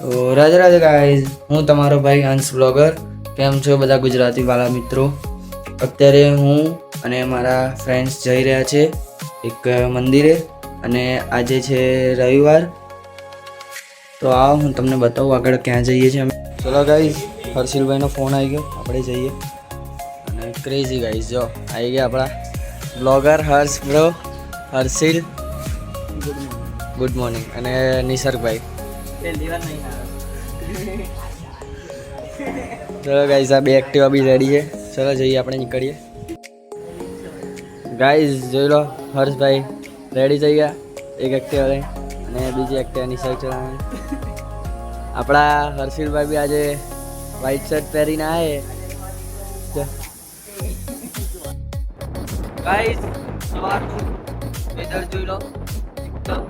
તો રાધે રાધે ગાઈઝ, હું તમારો ભાઈ હંસ બ્લોગર. કેમ છો બધા ગુજરાતી વાળા મિત્રો? અત્યારે હું અને મારા ફ્રેન્ડ્સ જઈ રહ્યા છે એક મંદિરે, અને આજે છે રવિવાર. તો આવો હું તમને બતાવું આગળ ક્યાં જઈએ છીએ અમે. ચલો ગાઈઝ, હર્ષિલભાઈનો ફોન આવી ગયો, આપણે જઈએ. અને ક્રેઝી ગાઈઝ, જો આવી ગયા આપણા બ્લોગર હર્ષ બ્રો, હર્ષિલ, ગુડ મોર્નિંગ, અને નિસર્ગભાઈ. ચલો ગાઈઝ, આ બે એક્ટિવા બી રેડી છે. ચલો જઈએ, આપણે નીકળીએ. ગાઈઝ જોઈ લો, હર્ષભાઈ રેડી થઈ ગયા એક એક્ટિવા લઈ, અને બીજી એક્ટિવા નિસર્ગ ચલાવવાની. આપણા હર્ષિલભાઈ બી આજે વ્હાઈટ શર્ટ પહેરીને આવે. ગાઈઝ સવારનું વેધર જોઈ લો, એકદમ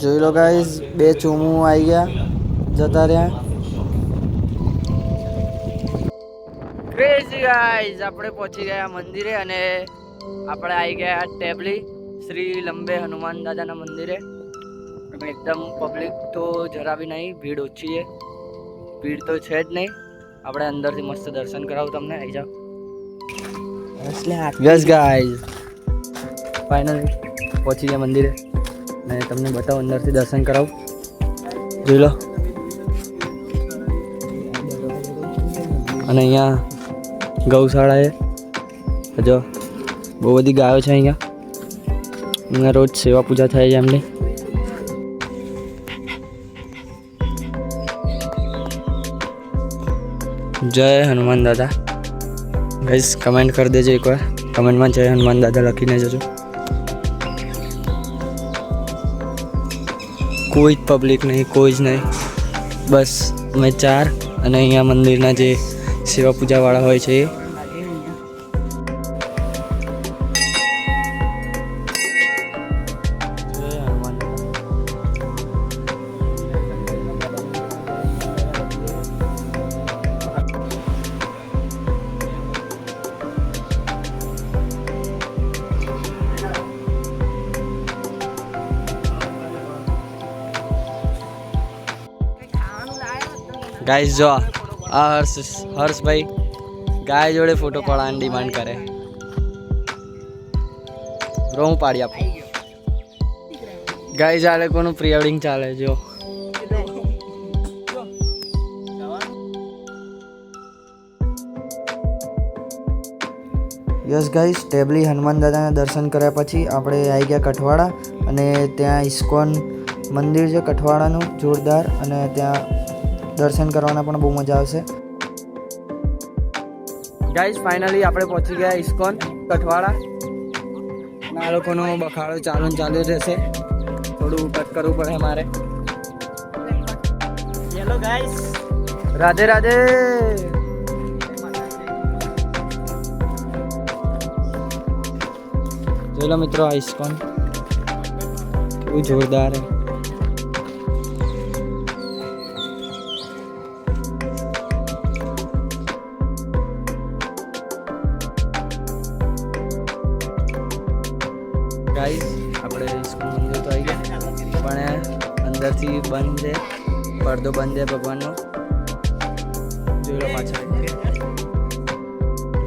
જોઈ લો ગાઈઝ, બે ચોમું આવી ગયા, જતા રહ્યા. ક્રેઝી ગાઈઝ, આપણે પહોંચી ગયા મંદિરે, અને આપણે આવી ગયા ટેબલી શ્રી લંબે હનુમાન દાદાના મંદિરે. એકદમ પબ્લિક તો જરા બી નહીં, ભીડ ઓછી છે, ભીડ તો છે જ નહીં. આપણે અંદરથી મસ્ત દર્શન કરાવું તમને, આવી જાઓ. યસ ગાઈઝ, ફાઇનલી પહોંચી ગયા મંદિરે, અને તમને બતાવું, અંદરથી દર્શન કરાવું. જોઈ લો, અને અહીંયા ગૌશાળા છે. જો બહુ બધી ગાયો છે અહીંયા રોજ સેવા પૂજા થાય છે એમની. જય હનુમાન દાદા. ગાઈસ કમેન્ટ કરી દેજો એકવાર, કમેન્ટમાં જય હનુમાન દાદા લખીને જજો. કોઈ જ પબ્લિક નહીં, કોઈ જ નહીં, બસ અમે ચાર, અને અહીંયા મંદિરના જે સેવા પૂજાવાળા હોય છે એ. ગાઈસ જો આ હર્ષભાઈ ગાય જોડે ફોટો પાડવાની ડિમાન્ડ કરે. બ્રો હું પાડી આપું. ગાઈસ આ લોકોનું પ્રી વેડિંગ ચાલે જો. યસ ગાઈસ, ટેબલી હનુમાન દાદાના દર્શન કર્યા પછી આપણે આવી ગયા કઠવાડા, અને ત્યાં ઇસ્કોન મંદિર છે કઠવાડાનું જોરદાર, અને ત્યાં દર્શન કરવાના પણ બહુ મજા આવશે. ગાઈઝ ફાઇનલી આપણે પહોંચી ગયા ઇસ્કોન કઠવાડા. આ લોકોનો બખાડો ચાલુ રહેશે, થોડું કટ કરવું પડે મારે. Hello guys, Radhe Radhe. જોઈ લો મિત્રો, આ ઇસ્કોન કેવું જોરદાર હે. ગાઈઝ આપણે ઇસ્કોન મંદિર તો આવી ગયા, પણ અંદરથી બંધ છે, પડદો બંધ છે ભગવાનનો. જોઈ લો પાછળ.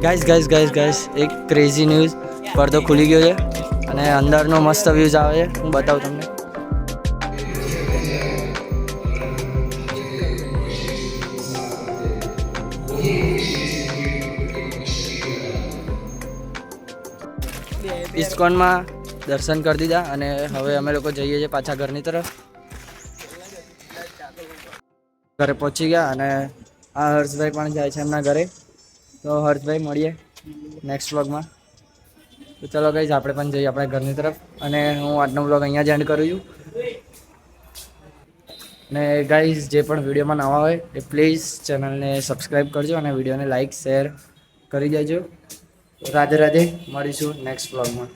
ગાઈઝ એક ક્રેઝી ન્યૂઝ, પડદો ખુલી ગયો છે અને અંદરનો મસ્ત વ્યૂઝ આવે છે. હું બતાવું તમને. ઇસ્કોનમાં દર્શન કરી દીધા, અને હવે અમે લોકો જઈએ છીએ પાછા ઘરની તરફ. ઘરે પહોંચી ગયા, અને આ હર્ષભાઈ પણ જાય છે એમના ઘરે. તો હર્ષભાઈ મળીએ નેક્સ્ટ વ્લોગમાં. તો ચલો ગાઈઝ આપણે પણ જઈએ આપણા ઘરની તરફ અને હું આજનો બ્લોગ અહીંયા જ એન્ડ કરું છું. અને ગાઈઝ જે પણ વિડીયોમાં નવા હોય એ પ્લીઝ ચેનલને સબસ્ક્રાઈબ કરજો અને વિડીયોને લાઇક શેર કરી દેજો. રાધે રાધે, મળીશું નેક્સ્ટ બ્લોગમાં.